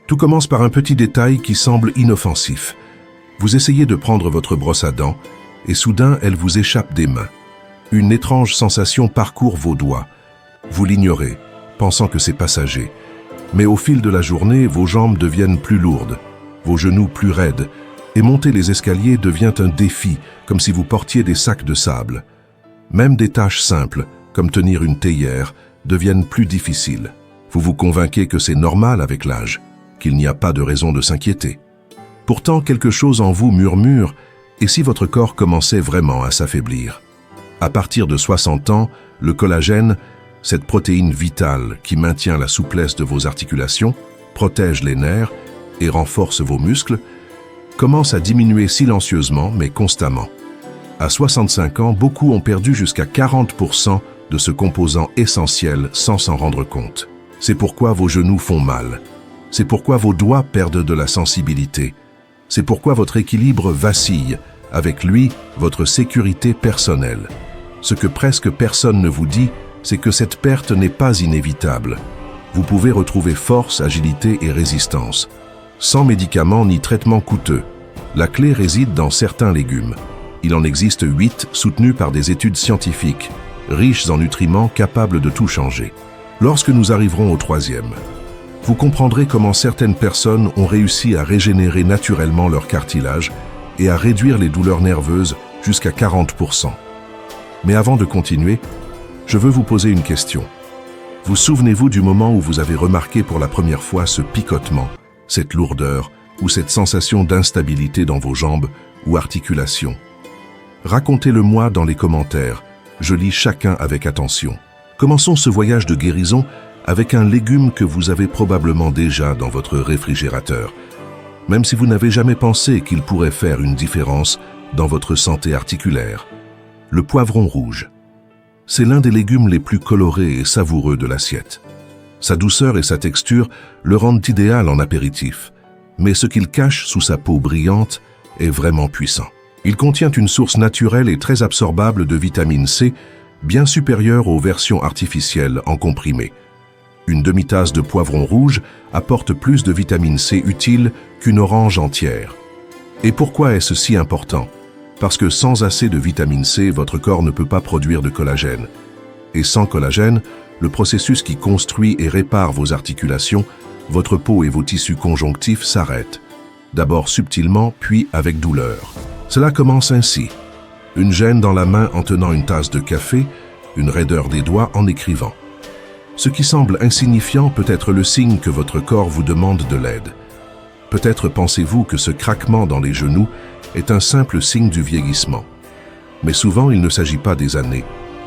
Tout commence par un petit détail qui semble inoffensif. Vous essayez de prendre votre brosse à dents et soudain elle vous échappe des mains. Une étrange sensation parcourt vos doigts. Vous l'ignorez, pensant que c'est passager. Mais au fil de la journée, vos jambes deviennent plus lourdes, vos genoux plus raides, et monter les escaliers devient un défi, comme si vous portiez des sacs de sable. Même des tâches simples, comme tenir une théière, deviennent plus difficiles. Vous vous convainquez que c'est normal avec l'âge, qu'il n'y a pas de raison de s'inquiéter. Pourtant, quelque chose en vous murmure, et si votre corps commençait vraiment à s'affaiblir? À partir de 60 ans, le collagène, cette protéine vitale qui maintient la souplesse de vos articulations, protège les nerfs et renforce vos muscles, commence à diminuer silencieusement mais constamment. À 65 ans, beaucoup ont perdu jusqu'à 40% de ce composant essentiel sans s'en rendre compte. C'est pourquoi vos genoux font mal. C'est pourquoi vos doigts perdent de la sensibilité. C'est pourquoi votre équilibre vacille, avec lui, votre sécurité personnelle. Ce que presque personne ne vous dit, c'est que cette perte n'est pas inévitable. Vous pouvez retrouver force, agilité et résistance, sans médicaments ni traitements coûteux. La clé réside dans certains légumes. Il en existe 8 soutenus par des études scientifiques, riches en nutriments capables de tout changer. Lorsque nous arriverons au 3e, vous comprendrez comment certaines personnes ont réussi à régénérer naturellement leur cartilage et à réduire les douleurs nerveuses jusqu'à 40%. Mais avant de continuer, je veux vous poser une question. Vous souvenez-vous du moment où vous avez remarqué pour la première fois ce picotement, cette lourdeur ou cette sensation d'instabilité dans vos jambes ou articulations? Racontez-le-moi dans les commentaires, je lis chacun avec attention. Commençons ce voyage de guérison avec un légume que vous avez probablement déjà dans votre réfrigérateur, même si vous n'avez jamais pensé qu'il pourrait faire une différence dans votre santé articulaire. Le poivron rouge. C'est l'un des légumes les plus colorés et savoureux de l'assiette. Sa douceur et sa texture le rendent idéal en apéritif, mais ce qu'il cache sous sa peau brillante est vraiment puissant. Il contient une source naturelle et très absorbable de vitamine C, bien supérieure aux versions artificielles en comprimé. Une demi-tasse de poivron rouge apporte plus de vitamine C utile qu'une orange entière. Et pourquoi est-ce si important? Parce que sans assez de vitamine C, votre corps ne peut pas produire de collagène. Et sans collagène, le processus qui construit et répare vos articulations, votre peau et vos tissus conjonctifs s'arrêtent. D'abord subtilement, puis avec douleur. Cela commence ainsi. Une gêne dans la main en tenant une tasse de café, une raideur des doigts en écrivant. Ce qui semble insignifiant peut être le signe que votre corps vous demande de l'aide. Peut-être pensez-vous que ce craquement dans les genoux est un simple signe du vieillissement. Mais souvent, il ne s'agit pas des années,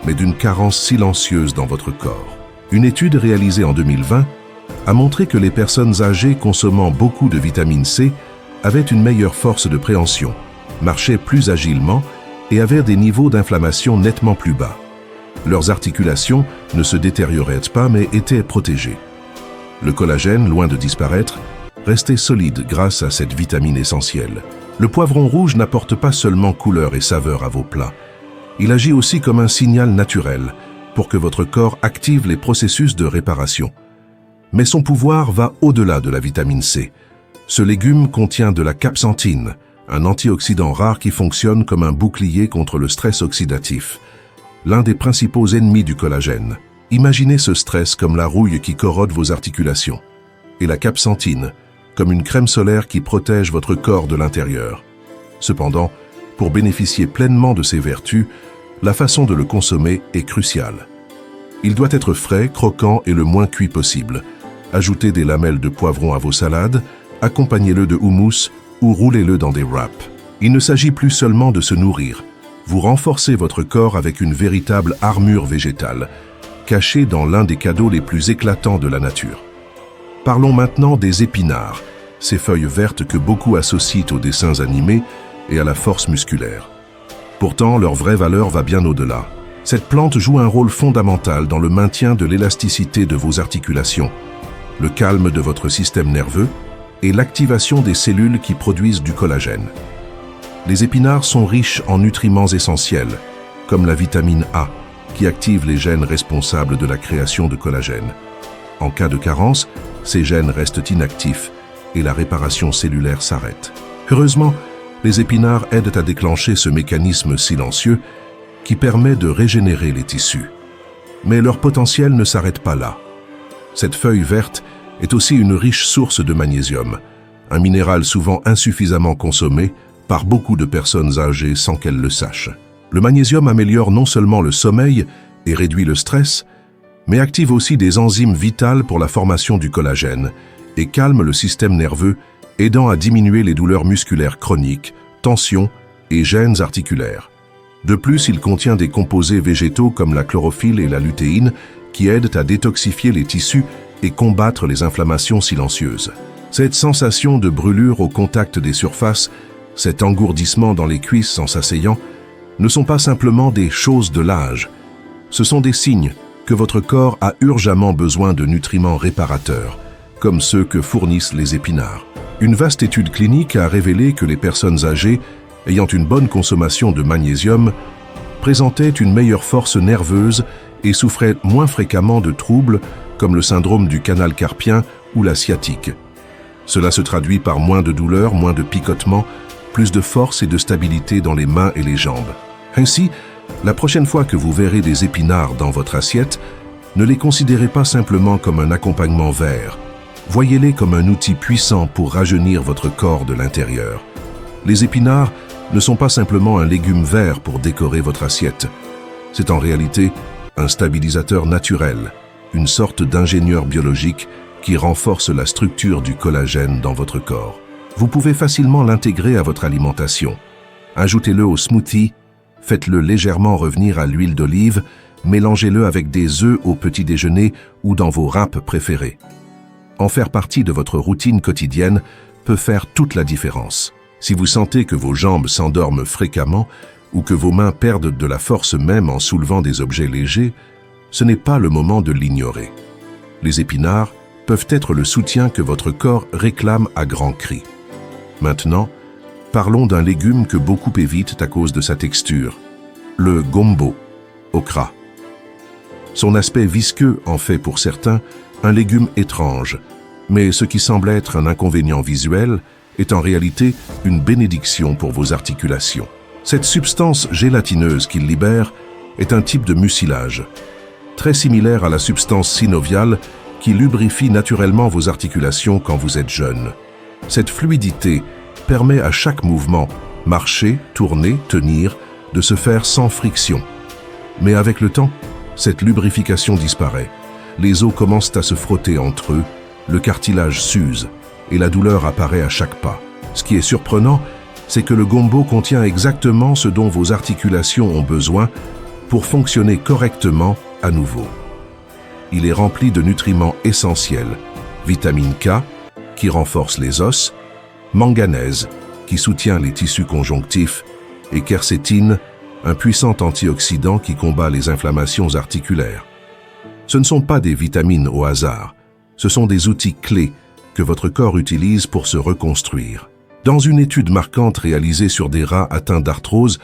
mais d'une carence silencieuse dans votre corps. Une étude réalisée en 2020 a montré que les personnes âgées consommant beaucoup de vitamine C avaient une meilleure force de préhension, marchaient plus agilement et avaient des niveaux d'inflammation nettement plus bas. Leurs articulations ne se détérioraient pas mais étaient protégées. Le collagène, loin de disparaître, restait solide grâce à cette vitamine essentielle. Le poivron rouge n'apporte pas seulement couleur et saveur à vos plats. Il agit aussi comme un signal naturel pour que votre corps active les processus de réparation. Mais son pouvoir va au-delà de la vitamine C. Ce légume contient de la capsantine, un antioxydant rare qui fonctionne comme un bouclier contre le stress oxydatif, l'un des principaux ennemis du collagène. Imaginez ce stress comme la rouille qui corrode vos articulations, et la capsantine comme une crème solaire qui protège votre corps de l'intérieur. Cependant, pour bénéficier pleinement de ces vertus, la façon de le consommer est cruciale. Il doit être frais, croquant et le moins cuit possible. Ajoutez des lamelles de poivron à vos salades, accompagnez-le de houmous ou roulez-le dans des wraps. Il ne s'agit plus seulement de se nourrir. Vous renforcez votre corps avec une véritable armure végétale, cachée dans l'un des cadeaux les plus éclatants de la nature. Parlons maintenant des épinards, ces feuilles vertes que beaucoup associent aux dessins animés et à la force musculaire. Pourtant, leur vraie valeur va bien au-delà. Cette plante joue un rôle fondamental dans le maintien de l'élasticité de vos articulations, le calme de votre système nerveux et l'activation des cellules qui produisent du collagène. Les épinards sont riches en nutriments essentiels, comme la vitamine A, qui active les gènes responsables de la création de collagène. En cas de carence, ces gènes restent inactifs et la réparation cellulaire s'arrête. Heureusement, les épinards aident à déclencher ce mécanisme silencieux qui permet de régénérer les tissus. Mais leur potentiel ne s'arrête pas là. Cette feuille verte est aussi une riche source de magnésium, un minéral souvent insuffisamment consommé par beaucoup de personnes âgées sans qu'elles le sachent. Le magnésium améliore non seulement le sommeil et réduit le stress, mais active aussi des enzymes vitales pour la formation du collagène et calme le système nerveux, aidant à diminuer les douleurs musculaires chroniques, tensions et gênes articulaires. De plus, il contient des composés végétaux comme la chlorophylle et la lutéine qui aident à détoxifier les tissus et combattre les inflammations silencieuses. Cette sensation de brûlure au contact des surfaces, cet engourdissement dans les cuisses en s'asseyant, ne sont pas simplement des choses de l'âge. Ce sont des signes que votre corps a urgemment besoin de nutriments réparateurs, comme ceux que fournissent les épinards. Une vaste étude clinique a révélé que les personnes âgées ayant une bonne consommation de magnésium présentaient une meilleure force nerveuse et souffraient moins fréquemment de troubles comme le syndrome du canal carpien ou la sciatique. Cela se traduit par moins de douleurs, moins de picotements, plus de force et de stabilité dans les mains et les jambes. Ainsi, la prochaine fois que vous verrez des épinards dans votre assiette, ne les considérez pas simplement comme un accompagnement vert. Voyez-les comme un outil puissant pour rajeunir votre corps de l'intérieur. Les épinards ne sont pas simplement un légume vert pour décorer votre assiette. C'est en réalité un stabilisateur naturel, une sorte d'ingénieur biologique qui renforce la structure du collagène dans votre corps. Vous pouvez facilement l'intégrer à votre alimentation. Ajoutez-le au smoothie, faites-le légèrement revenir à l'huile d'olive, mélangez-le avec des œufs au petit déjeuner ou dans vos wraps préférés. En faire partie de votre routine quotidienne peut faire toute la différence. Si vous sentez que vos jambes s'endorment fréquemment ou que vos mains perdent de la force même en soulevant des objets légers, ce n'est pas le moment de l'ignorer. Les épinards peuvent être le soutien que votre corps réclame à grands cris. Maintenant, parlons d'un légume que beaucoup évitent à cause de sa texture, le gombo, okra. Son aspect visqueux en fait pour certains un légume étrange, mais ce qui semble être un inconvénient visuel est en réalité une bénédiction pour vos articulations. Cette substance gélatineuse qu'il libère est un type de mucilage, très similaire à la substance synoviale qui lubrifie naturellement vos articulations quand vous êtes jeune. Cette fluidité permet à chaque mouvement, marcher, tourner, tenir, de se faire sans friction. Mais avec le temps, cette lubrification disparaît. Les os commencent à se frotter entre eux, le cartilage s'use et la douleur apparaît à chaque pas. Ce qui est surprenant, c'est que le gombo contient exactement ce dont vos articulations ont besoin pour fonctionner correctement à nouveau. Il est rempli de nutriments essentiels, vitamine K, qui renforce les os, manganèse, qui soutient les tissus conjonctifs, et quercétine, un puissant antioxydant qui combat les inflammations articulaires. Ce ne sont pas des vitamines au hasard, ce sont des outils clés que votre corps utilise pour se reconstruire. Dans une étude marquante réalisée sur des rats atteints d'arthrose,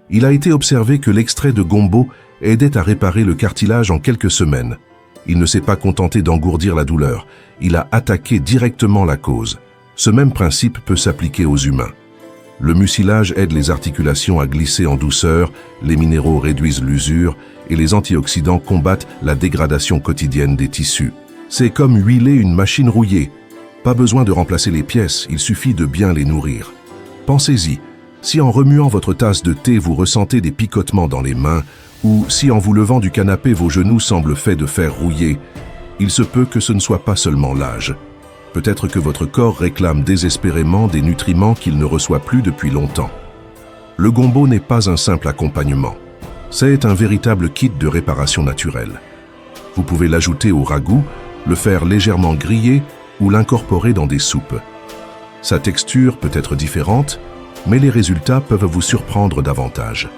il a été observé que l'extrait de gombo aidait à réparer le cartilage en quelques semaines. Il ne s'est pas contenté d'engourdir la douleur, il a attaqué directement la cause. Ce même principe peut s'appliquer aux humains. Le mucilage aide les articulations à glisser en douceur, les minéraux réduisent l'usure et les antioxydants combattent la dégradation quotidienne des tissus. C'est comme huiler une machine rouillée. Pas besoin de remplacer les pièces, il suffit de bien les nourrir. Pensez-y, si en remuant votre tasse de thé vous ressentez des picotements dans les mains, ou si en vous levant du canapé vos genoux semblent faits de fer rouillé, il se peut que ce ne soit pas seulement l'âge. Peut-être que votre corps réclame désespérément des nutriments qu'il ne reçoit plus depuis longtemps. Le gombo n'est pas un simple accompagnement. C'est un véritable kit de réparation naturelle. Vous pouvez l'ajouter au ragoût, le faire légèrement griller ou l'incorporer dans des soupes. Sa texture peut être différente, mais les résultats peuvent vous surprendre davantage.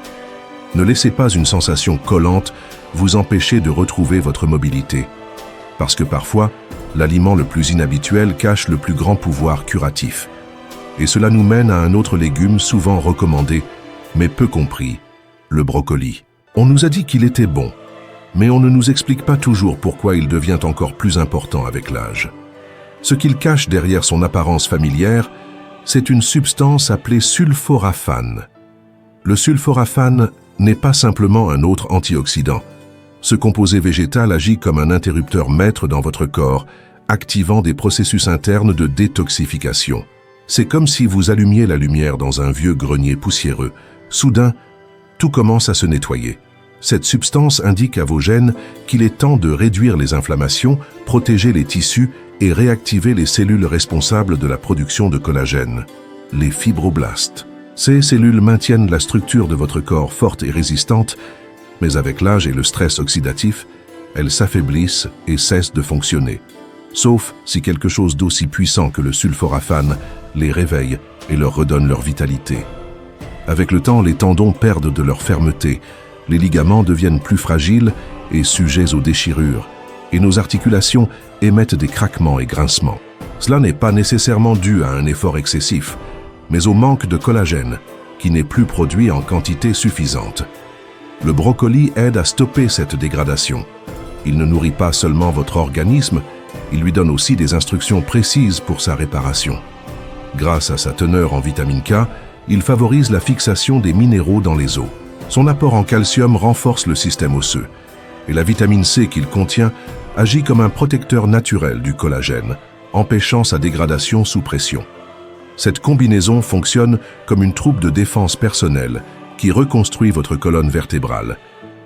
Ne laissez pas une sensation collante vous empêcher de retrouver votre mobilité. Parce que parfois, l'aliment le plus inhabituel cache le plus grand pouvoir curatif. Et cela nous mène à un autre légume souvent recommandé, mais peu compris, le brocoli. On nous a dit qu'il était bon, mais on ne nous explique pas toujours pourquoi il devient encore plus important avec l'âge. Ce qu'il cache derrière son apparence familière, c'est une substance appelée sulforaphane. Le sulforaphane n'est pas simplement un autre antioxydant. Ce composé végétal agit comme un interrupteur maître dans votre corps, activant des processus internes de détoxification. C'est comme si vous allumiez la lumière dans un vieux grenier poussiéreux. Soudain, tout commence à se nettoyer. Cette substance indique à vos gènes qu'il est temps de réduire les inflammations, protéger les tissus et réactiver les cellules responsables de la production de collagène, les fibroblastes. Ces cellules maintiennent la structure de votre corps forte et résistante, mais avec l'âge et le stress oxydatif, elles s'affaiblissent et cessent de fonctionner. Sauf si quelque chose d'aussi puissant que le sulforaphane les réveille et leur redonne leur vitalité. Avec le temps, les tendons perdent de leur fermeté, les ligaments deviennent plus fragiles et sujets aux déchirures, et nos articulations émettent des craquements et grincements. Cela n'est pas nécessairement dû à un effort excessif, mais au manque de collagène, qui n'est plus produit en quantité suffisante. Le brocoli aide à stopper cette dégradation. Il ne nourrit pas seulement votre organisme, il lui donne aussi des instructions précises pour sa réparation. Grâce à sa teneur en vitamine K, il favorise la fixation des minéraux dans les os. Son apport en calcium renforce le système osseux, et la vitamine C qu'il contient agit comme un protecteur naturel du collagène, empêchant sa dégradation sous pression. Cette combinaison fonctionne comme une troupe de défense personnelle qui reconstruit votre colonne vertébrale,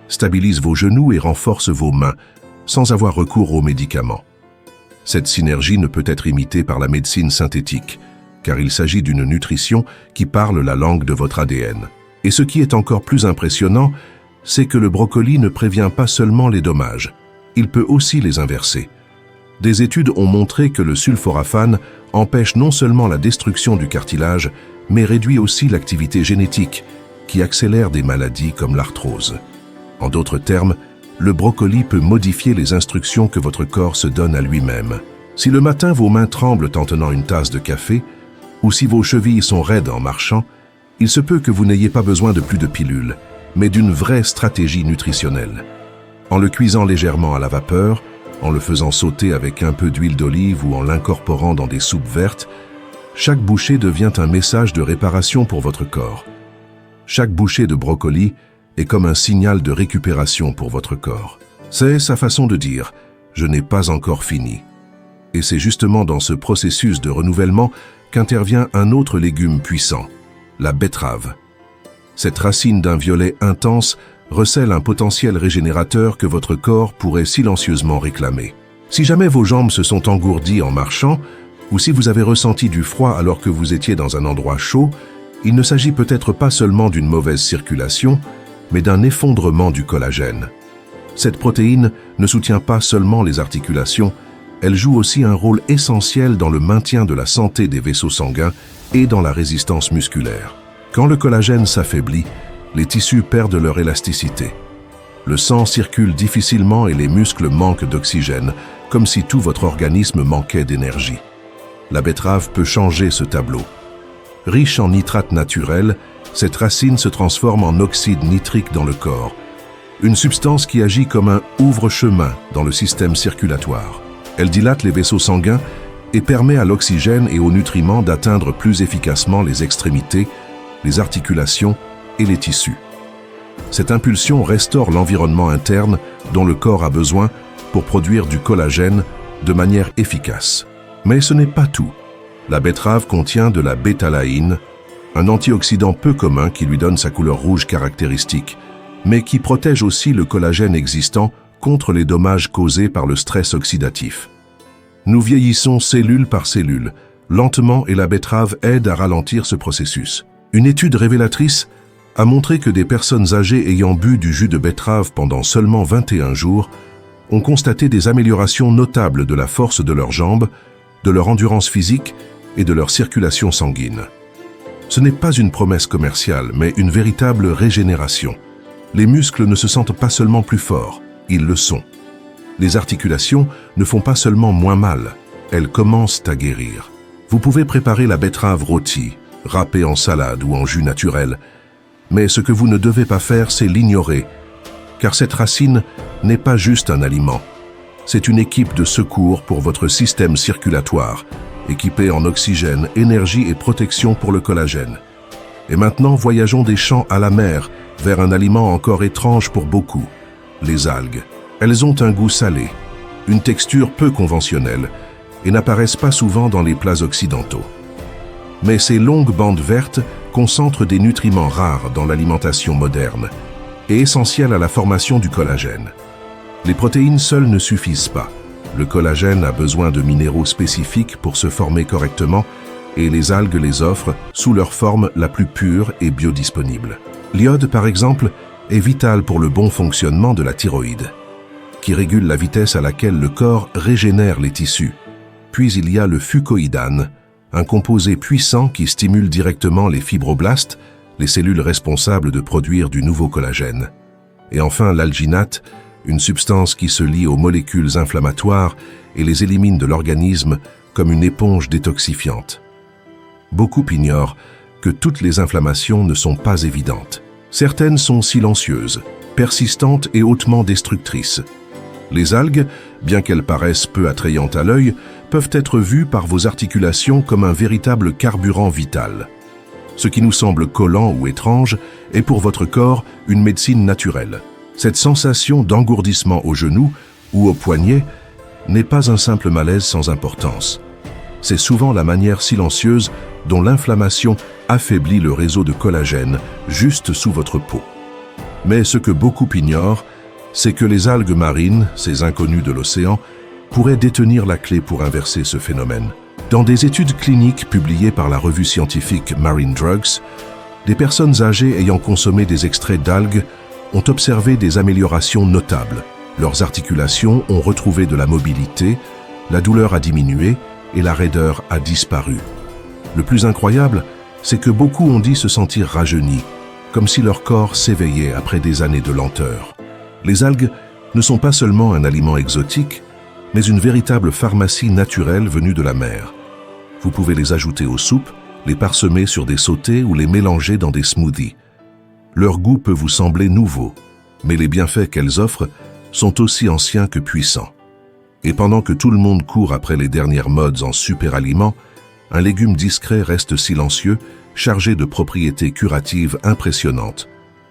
stabilise vos genoux et renforce vos mains, sans avoir recours aux médicaments. Cette synergie ne peut être imitée par la médecine synthétique, car il s'agit d'une nutrition qui parle la langue de votre ADN. Et ce qui est encore plus impressionnant, c'est que le brocoli ne prévient pas seulement les dommages, il peut aussi les inverser. Des études ont montré que le sulforaphane empêche non seulement la destruction du cartilage, mais réduit aussi l'activité génétique, qui accélère des maladies comme l'arthrose. En d'autres termes, le brocoli peut modifier les instructions que votre corps se donne à lui-même. Si le matin vos mains tremblent en tenant une tasse de café, ou si vos chevilles sont raides en marchant, il se peut que vous n'ayez pas besoin de plus de pilules, mais d'une vraie stratégie nutritionnelle. En le cuisant légèrement à la vapeur, en le faisant sauter avec un peu d'huile d'olive ou en l'incorporant dans des soupes vertes, chaque bouchée devient un message de réparation pour votre corps. Chaque bouchée de brocoli est comme un signal de récupération pour votre corps. C'est sa façon de dire « je n'ai pas encore fini ». Et c'est justement dans ce processus de renouvellement qu'intervient un autre légume puissant, la betterave. Cette racine d'un violet intense recèle un potentiel régénérateur que votre corps pourrait silencieusement réclamer. Si jamais vos jambes se sont engourdies en marchant, ou si vous avez ressenti du froid alors que vous étiez dans un endroit chaud, il ne s'agit peut-être pas seulement d'une mauvaise circulation, mais d'un effondrement du collagène. Cette protéine ne soutient pas seulement les articulations, elle joue aussi un rôle essentiel dans le maintien de la santé des vaisseaux sanguins et dans la résistance musculaire. Quand le collagène s'affaiblit, les tissus perdent leur élasticité. Le sang circule difficilement et les muscles manquent d'oxygène, comme si tout votre organisme manquait d'énergie. La betterave peut changer ce tableau. Riche en nitrates naturels, cette racine se transforme en oxyde nitrique dans le corps, une substance qui agit comme un ouvre-chemin dans le système circulatoire. Elle dilate les vaisseaux sanguins et permet à l'oxygène et aux nutriments d'atteindre plus efficacement les extrémités, les articulations et les tissus. Cette impulsion restaure l'environnement interne dont le corps a besoin pour produire du collagène de manière efficace. Mais ce n'est pas tout. La betterave contient de la bétalaïne, un antioxydant peu commun qui lui donne sa couleur rouge caractéristique, mais qui protège aussi le collagène existant contre les dommages causés par le stress oxydatif. Nous vieillissons cellule par cellule, lentement, et la betterave aide à ralentir ce processus. Une étude révélatrice a montré que des personnes âgées ayant bu du jus de betterave pendant seulement 21 jours ont constaté des améliorations notables de la force de leurs jambes, de leur endurance physique et de leur circulation sanguine. Ce n'est pas une promesse commerciale, mais une véritable régénération. Les muscles ne se sentent pas seulement plus forts, ils le sont. Les articulations ne font pas seulement moins mal, elles commencent à guérir. Vous pouvez préparer la betterave rôtie, râpée en salade ou en jus naturel, mais ce que vous ne devez pas faire, c'est l'ignorer, car cette racine n'est pas juste un aliment. C'est une équipe de secours pour votre système circulatoire, équipée en oxygène, énergie et protection pour le collagène. Et maintenant, voyageons des champs à la mer, vers un aliment encore étrange pour beaucoup, les algues. Elles ont un goût salé, une texture peu conventionnelle, et n'apparaissent pas souvent dans les plats occidentaux. Mais ces longues bandes vertes concentrent des nutriments rares dans l'alimentation moderne et essentiels à la formation du collagène. Les protéines seules ne suffisent pas. Le collagène a besoin de minéraux spécifiques pour se former correctement et les algues les offrent sous leur forme la plus pure et biodisponible. L'iode, par exemple, est vital pour le bon fonctionnement de la thyroïde, qui régule la vitesse à laquelle le corps régénère les tissus. Puis il y a le fucoïdane, un composé puissant qui stimule directement les fibroblastes, les cellules responsables de produire du nouveau collagène. Et enfin l'alginate, une substance qui se lie aux molécules inflammatoires et les élimine de l'organisme comme une éponge détoxifiante. Beaucoup ignorent que toutes les inflammations ne sont pas évidentes. Certaines sont silencieuses, persistantes et hautement destructrices. Les algues, bien qu'elles paraissent peu attrayantes à l'œil, peuvent être vues par vos articulations comme un véritable carburant vital. Ce qui nous semble collant ou étrange est pour votre corps une médecine naturelle. Cette sensation d'engourdissement au genou ou au poignet n'est pas un simple malaise sans importance. C'est souvent la manière silencieuse dont l'inflammation affaiblit le réseau de collagène juste sous votre peau. Mais ce que beaucoup ignorent, c'est que les algues marines, ces inconnus de l'océan, pourraient détenir la clé pour inverser ce phénomène. Dans des études cliniques publiées par la revue scientifique Marine Drugs, des personnes âgées ayant consommé des extraits d'algues ont observé des améliorations notables. Leurs articulations ont retrouvé de la mobilité, la douleur a diminué et la raideur a disparu. Le plus incroyable, c'est que beaucoup ont dit se sentir rajeunis, comme si leur corps s'éveillait après des années de lenteur. Les algues ne sont pas seulement un aliment exotique, mais une véritable pharmacie naturelle venue de la mer. Vous pouvez les ajouter aux soupes, les parsemer sur des sautés ou les mélanger dans des smoothies. Leur goût peut vous sembler nouveau, mais les bienfaits qu'elles offrent sont aussi anciens que puissants. Et pendant que tout le monde court après les dernières modes en superaliments, un légume discret reste silencieux, chargé de propriétés curatives impressionnantes,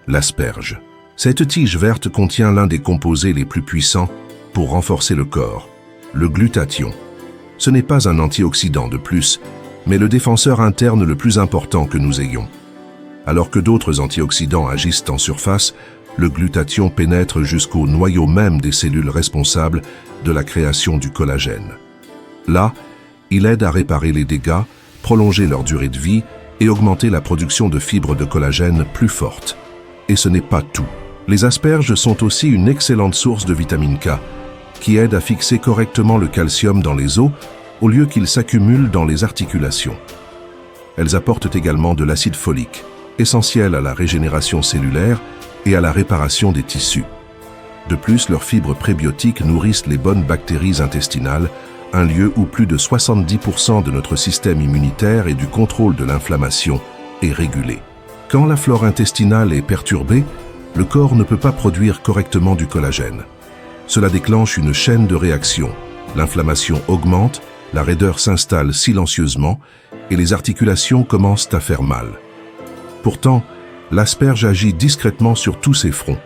l'asperge. Cette tige verte contient l'un des composés les plus puissants pour renforcer le corps, le glutathion. Ce n'est pas un antioxydant de plus, mais le défenseur interne le plus important que nous ayons. Alors que d'autres antioxydants agissent en surface, le glutathion pénètre jusqu'au noyau même des cellules responsables de la création du collagène. Là, il aide à réparer les dégâts, prolonger leur durée de vie et augmenter la production de fibres de collagène plus fortes. Et ce n'est pas tout. Les asperges sont aussi une excellente source de vitamine K, qui aide à fixer correctement le calcium dans les os au lieu qu'il s'accumule dans les articulations. Elles apportent également de l'acide folique, essentiel à la régénération cellulaire et à la réparation des tissus. De plus, leurs fibres prébiotiques nourrissent les bonnes bactéries intestinales, un lieu où plus de 70% de notre système immunitaire et du contrôle de l'inflammation est régulé. Quand la flore intestinale est perturbée, le corps ne peut pas produire correctement du collagène. Cela déclenche une chaîne de réactions. L'inflammation augmente, la raideur s'installe silencieusement et les articulations commencent à faire mal. Pourtant, l'asperge agit discrètement sur tous ces fronts.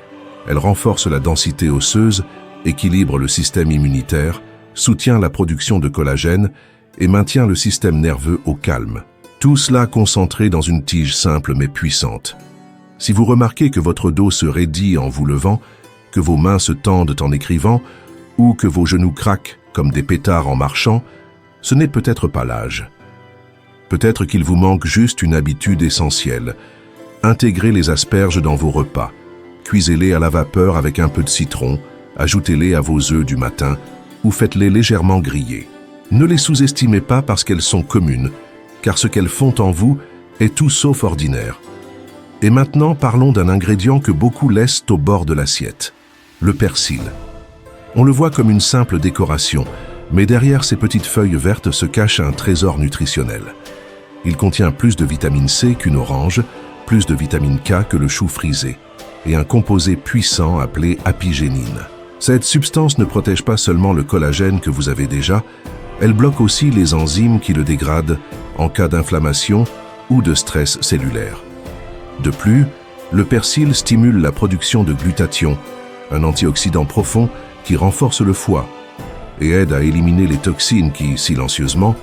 Elle renforce la densité osseuse, équilibre le système immunitaire, soutient la production de collagène et maintient le système nerveux au calme. Tout cela concentré dans une tige simple mais puissante. Si vous remarquez que votre dos se raidit en vous levant, que vos mains se tendent en écrivant, ou que vos genoux craquent comme des pétards en marchant, ce n'est peut-être pas l'âge. Peut-être qu'il vous manque juste une habitude essentielle. Intégrez les asperges dans vos repas. Cuisez-les à la vapeur avec un peu de citron, ajoutez-les à vos œufs du matin ou faites-les légèrement griller. Ne les sous-estimez pas parce qu'elles sont communes, car ce qu'elles font en vous est tout sauf ordinaire. Et maintenant, parlons d'un ingrédient que beaucoup laissent au bord de l'assiette, le persil. On le voit comme une simple décoration, mais derrière ces petites feuilles vertes se cache un trésor nutritionnel. Il contient plus de vitamine C qu'une orange, plus de vitamine K que le chou frisé, et un composé puissant appelé apigénine. Cette substance ne protège pas seulement le collagène que vous avez déjà, elle bloque aussi les enzymes qui le dégradent en cas d'inflammation ou de stress cellulaire. De plus, le persil stimule la production de glutathion, un antioxydant profond qui renforce le foie et aide à éliminer les toxines qui, silencieusement,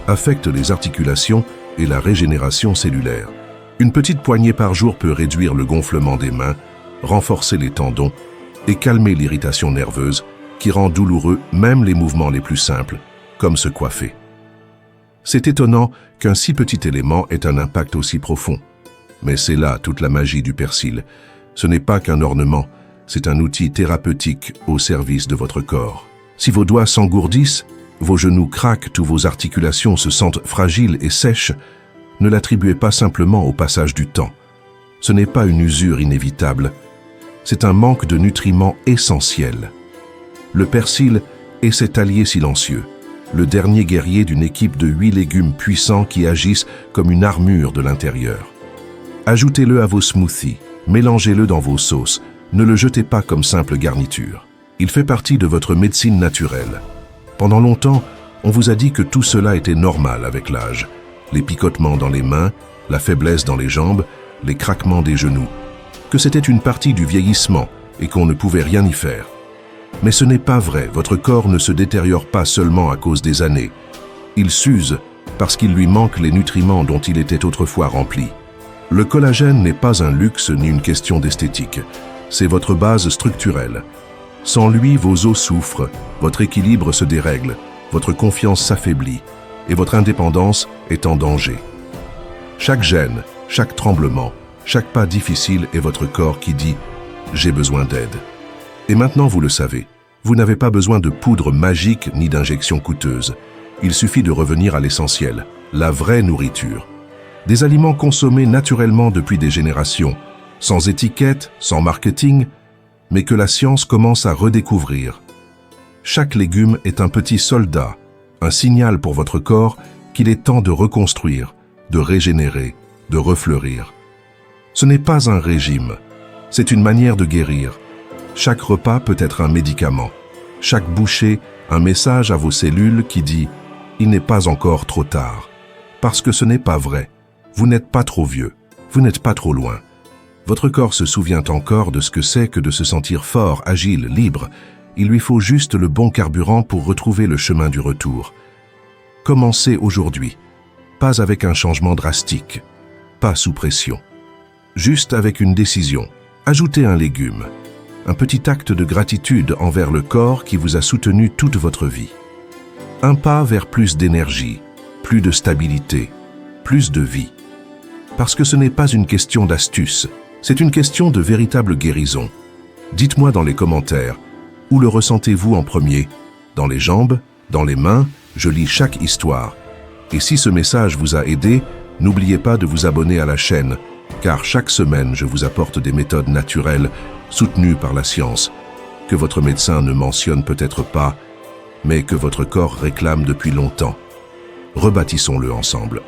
affectent les articulations et la régénération cellulaire. Une petite poignée par jour peut réduire le gonflement des mains, renforcer les tendons et calmer l'irritation nerveuse qui rend douloureux même les mouvements les plus simples, comme se coiffer. C'est étonnant qu'un si petit élément ait un impact aussi profond. Mais c'est là toute la magie du persil. Ce n'est pas qu'un ornement, c'est un outil thérapeutique au service de votre corps. Si vos doigts s'engourdissent, vos genoux craquent ou vos articulations se sentent fragiles et sèches, ne l'attribuez pas simplement au passage du temps. Ce n'est pas une usure inévitable, c'est un manque de nutriments essentiels. Le persil est cet allié silencieux, le dernier guerrier d'une équipe de 8 légumes puissants qui agissent comme une armure de l'intérieur. Ajoutez-le à vos smoothies, mélangez-le dans vos sauces, ne le jetez pas comme simple garniture. Il fait partie de votre médecine naturelle. Pendant longtemps, on vous a dit que tout cela était normal avec l'âge. Les picotements dans les mains, la faiblesse dans les jambes, les craquements des genoux. Que c'était une partie du vieillissement et qu'on ne pouvait rien y faire. Mais ce n'est pas vrai, votre corps ne se détériore pas seulement à cause des années. Il s'use parce qu'il lui manque les nutriments dont il était autrefois rempli. Le collagène n'est pas un luxe ni une question d'esthétique, c'est votre base structurelle. Sans lui, vos os souffrent, votre équilibre se dérègle, votre confiance s'affaiblit et votre indépendance est en danger. Chaque gêne, chaque tremblement, chaque pas difficile est votre corps qui dit « j'ai besoin d'aide ». Et maintenant vous le savez, vous n'avez pas besoin de poudre magique ni d'injections coûteuses. Il suffit de revenir à l'essentiel, la vraie nourriture. Des aliments consommés naturellement depuis des générations, sans étiquette, sans marketing, mais que la science commence à redécouvrir. Chaque légume est un petit soldat, un signal pour votre corps qu'il est temps de reconstruire, de régénérer, de refleurir. Ce n'est pas un régime, c'est une manière de guérir. Chaque repas peut être un médicament, chaque bouchée un message à vos cellules qui dit « il n'est pas encore trop tard ». Parce que ce n'est pas vrai, vous n'êtes pas trop vieux, vous n'êtes pas trop loin. Votre corps se souvient encore de ce que c'est que de se sentir fort, agile, libre. Il lui faut juste le bon carburant pour retrouver le chemin du retour. Commencez aujourd'hui, pas avec un changement drastique, pas sous pression. Juste avec une décision, ajoutez un légume, un petit acte de gratitude envers le corps qui vous a soutenu toute votre vie. Un pas vers plus d'énergie, plus de stabilité, plus de vie. Parce que ce n'est pas une question d'astuce, c'est une question de véritable guérison. Dites-moi dans les commentaires, où le ressentez-vous en premier? Dans les jambes? Dans les mains? Je lis chaque histoire. Et si ce message vous a aidé, n'oubliez pas de vous abonner à la chaîne, car chaque semaine je vous apporte des méthodes naturelles soutenues par la science, que votre médecin ne mentionne peut-être pas, mais que votre corps réclame depuis longtemps. Rebâtissons-le ensemble.